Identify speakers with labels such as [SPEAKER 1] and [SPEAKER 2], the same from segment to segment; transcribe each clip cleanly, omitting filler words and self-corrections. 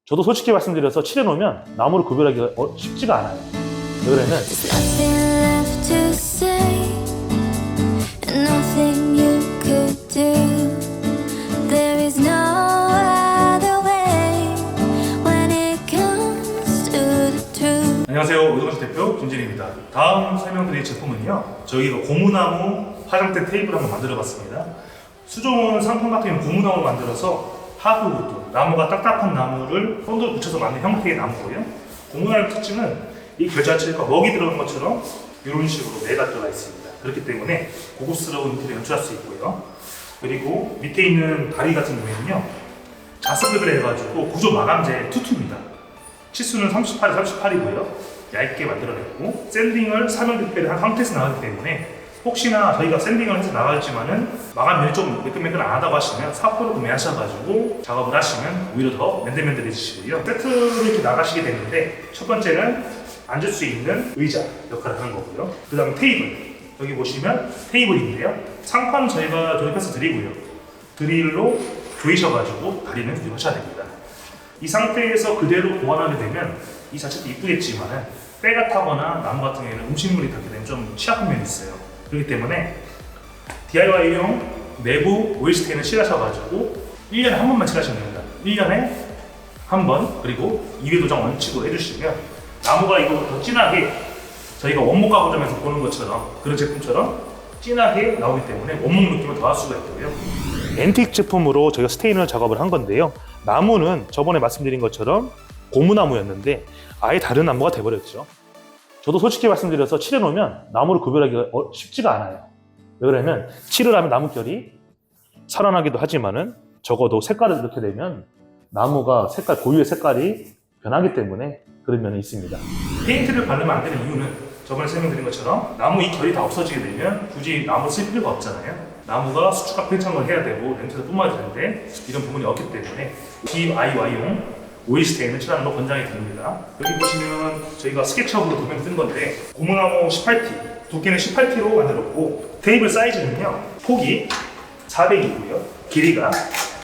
[SPEAKER 1] 저도 솔직히 말씀드려서 칠해놓으면 나무를 구별하기가 쉽지가 않아요. 왜 그러냐면
[SPEAKER 2] Nothing left to say, and nothing you could do. There is no other way when it comes to the truth.
[SPEAKER 1] 안녕하세요. 오동수 대표 김진입니다. 다음 설명드릴 제품은요, 저희가 고무나무 화장대 테이블을 한번 만들어봤습니다. 수종은 상품 같은 경우는 고무나무로 만들어서 하부부도 나무가 딱딱한 나무를 본드를 붙여서 만든 형태의 나무고요. 고무나무의 특징은 이 결 자체가 먹이 들어간 것처럼 이런 식으로 매가 들어가 있습니다. 그렇기 때문에 고급스러운 인테리어 연출할 수 있고요. 그리고 밑에 있는 다리 같은 경우에는요, 자석을 해가지고 구조 마감재 투투입니다. 치수는 38에 38이고요. 얇게 만들어냈고 샌딩을 사면 한 상태에서 나가기 때문에 혹시나 저희가 샌딩을 해서 나갈지만은 마감면이 좀 매끈매끈하다고 하시면 사포로 구매하셔가지고 작업을 하시면 오히려 더 맨들맨들해지시고요. 세트로 이렇게 나가시게 되는데 첫 번째는 앉을 수 있는 의자 역할을 하는 거고요. 그 다음에 테이블, 여기 보시면 테이블인데요. 상판은 저희가 조립해서 드리고요. 드릴로 조이셔가지고 다리는 조립하셔야 됩니다. 이 상태에서 그대로 보관하게 되면 이 자체도 이쁘겠지만은 때가 타거나 나무 같은 경우에는 음식물이 닿게 되면 좀 취약한 면이 있어요. 그렇기 때문에 DIY용 내부 오일 스테인을 칠하셔가지고 1년에 한 번만 칠하시면 됩니다. 1년에 한 번, 그리고 2회 도장 원칙으로 해주시면 나무가 이거 더 진하게 저희가 원목 가구점에서 보는 것처럼 그런 제품처럼 진하게 나오기 때문에 원목 느낌을 더할 수가 있고요. 앤틱 제품으로 저희가 스테인을 작업을 한 건데요. 나무는 저번에 말씀드린 것처럼 고무나무였는데 아예 다른 나무가 돼버렸죠. 저도 솔직히 말씀드려서 칠해놓으면 나무를 구별하기가 쉽지가 않아요. 왜 그러냐면 칠을 하면 나뭇결이 살아나기도 하지만은 적어도 색깔을 이렇게 되면 나무가 고유의 색깔이 변하기 때문에 그런 면이 있습니다. 페인트를 바르면 안 되는 이유는 저번에 설명드린 것처럼 나무 이 결이 다 없어지게 되면 굳이 나무 쓸 필요가 없잖아요. 나무가 수축과 팽창을 해야 되고 냄새도 뿜어야 되는데 이런 부분이 없기 때문에 DIY용 오일 스테인을 칠하는 거 권장이 드립니다. 여기 보시면 저희가 스케치업으로 도면 뜬 건데 고무나무 18T, 두께는 18T로 만들었고 테이블 사이즈는요, 폭이 400이고요. 길이가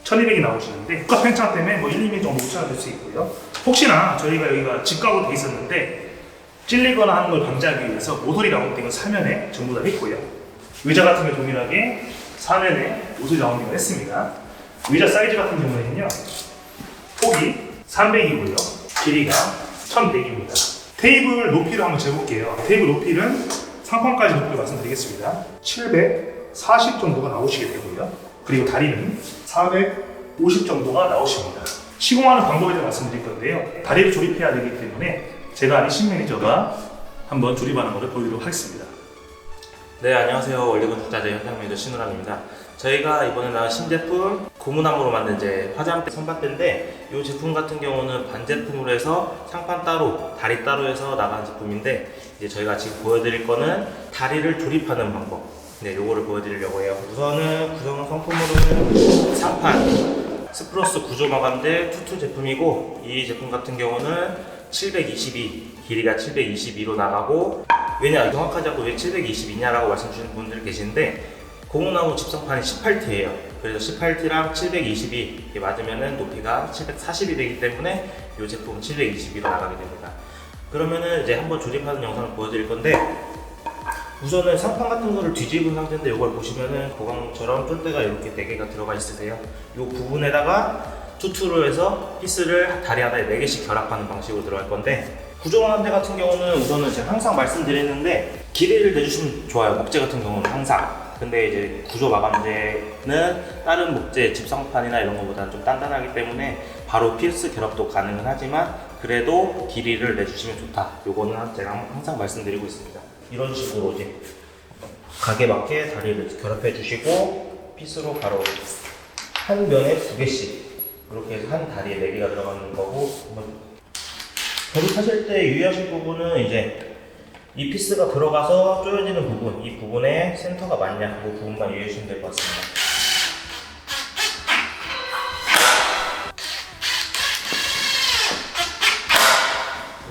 [SPEAKER 1] 1200이 나오시는데 국가 팽창 때문에 뭐 1, 2mm 정도 오차가 될 수 있고요. 혹시나 저희가 여기가 직각으로 돼 있었는데 찔리거나 하는 걸 방지하기 위해서 모서리 라운딩을 사면에 전부 다 했고요. 의자 같은 경우 동일하게 사면에 모서리 라운딩을 했습니다. 의자 사이즈 같은 경우에는요, 폭이 300이고요. 길이가 1100입니다. 테이블 높이를 한번 재볼게요. 테이블 높이는 상판까지 높이를 말씀드리겠습니다. 740 정도가 나오시게 되고요. 그리고 다리는 450 정도가 나오십니다. 시공하는 방법에 대해 말씀드릴 건데요. 다리를 조립해야 되기 때문에 제가 아닌 신매니저가 한번 조립하는 것을 보여드리도록 하겠습니다.
[SPEAKER 3] 네, 안녕하세요. 원리건축자재 현장 매니저 신우람입니다. 저희가 이번에 나온 신제품 고무나무로 만든 이제 화장대 선반대인데 이 제품 같은 경우는 반제품으로 해서 상판 따로, 다리 따로 해서 나가는 제품인데 이제 저희가 지금 보여드릴 거는 다리를 조립하는 방법. 네, 요거를 보여드리려고 해요. 우선은 구성 상품으로는 상판, 스프러스 구조 마감재 투투 제품이고 이 제품 같은 경우는 722, 길이가 722로 나가고 왜냐 정확하지 않고 왜 722냐라고 말씀 주시는 분들 계신데 고무나무 집성판이 18T예요. 그래서 18T랑 722 맞으면은 높이가 740이 되기 때문에 이 제품은 722로 나가게 됩니다. 그러면은 이제 한번 조립하는 영상을 보여드릴 건데 우선은 상판 같은 거를 뒤집은 상태인데 이걸 보시면은 보강처럼 쫄대가 이렇게 4개가 들어가 있으세요. 이 부분에다가 투투로 해서 피스를 다리 하나에 4개씩 결합하는 방식으로 들어갈 건데 구조마감재 같은 경우는 우선은 제가 항상 말씀드리는데 길이를 내주시면 좋아요. 목재 같은 경우는 항상. 근데 이제 구조 마감재는 다른 목재 집성판이나 이런 것보다는 좀 단단하기 때문에 바로 피스 결합도 가능은 하지만 그래도 길이를 내주시면 좋다. 요거는 제가 항상 말씀드리고 있습니다. 이런 식으로 이제 각에 맞게 다리를 결합해 주시고 피스로 바로 한 면에 2개씩 이렇게 해서 한 다리에 4개가 들어가는 거고 조립하실 때 유의하실 부분은 이제 이 피스가 들어가서 조여지는 부분, 이 부분에 센터가 맞냐 그 부분만 유의해 주시면 될 것 같습니다.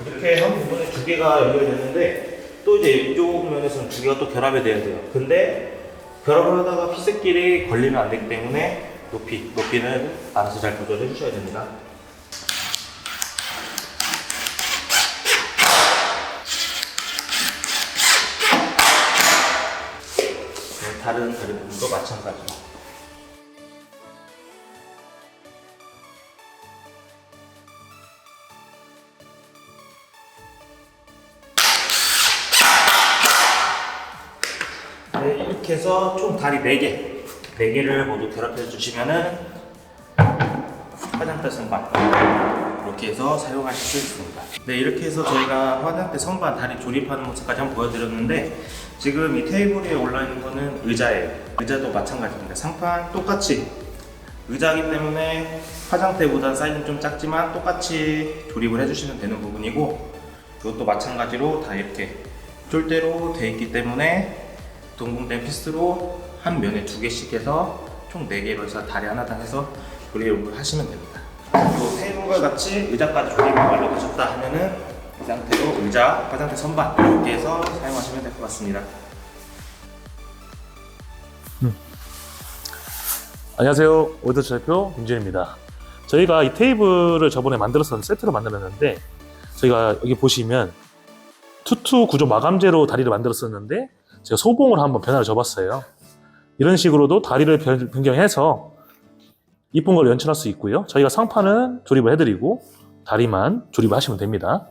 [SPEAKER 3] 이렇게 한 부분에 2개가 연결됐는데 또 이제 이쪽 면에서는 2개가 또 결합이 돼야 돼요. 근데 결합을 하다가 피스끼리 걸리면 안 되기 때문에 높이는 알아서 잘 조절해 주셔야 됩니다. 다른 다리 부분도 마찬가지로. 네, 이렇게 해서 총 다리 4개를 모두 결합해 주시면은 화장대 선반 이렇게 해서 사용하실 수 있습니다. 네, 이렇게 해서 저희가 화장대 선반 다리 조립하는 모습까지 한번 보여드렸는데, 지금 이 테이블 위에 올라있는 거는 의자예요. 의자도 마찬가지입니다. 상판 똑같이 의자이기 때문에 화장대보다 사이즈는 좀 작지만 똑같이 조립을 해주시면 되는 부분이고, 이것도 마찬가지로 다 이렇게 쫄대로 되어 있기 때문에 동봉된 피스로 한 면에 2개씩 해서 총 4개로 해서 다리 하나당 해서 조립을 하시면 됩니다. 그리고 테이블과 같이 의자까지 조립이 완료되셨다 하면은 이 상태로 의자, 화장대 선반 이렇게 해서 사용하시면 될 것 같습니다.
[SPEAKER 1] 안녕하세요. 오이더치 대표 김진입니다. 저희가 이 테이블을 저번에 만들었었는데 세트로 만들었는데, 저희가 여기 보시면 투투 구조 마감재로 다리를 만들었었는데 제가 소봉을 한번 변화를 줘봤어요. 이런 식으로도 다리를 변경해서 이쁜 걸 연출할 수 있고요. 저희가 상판은 조립을 해드리고 다리만 조립을 하시면 됩니다.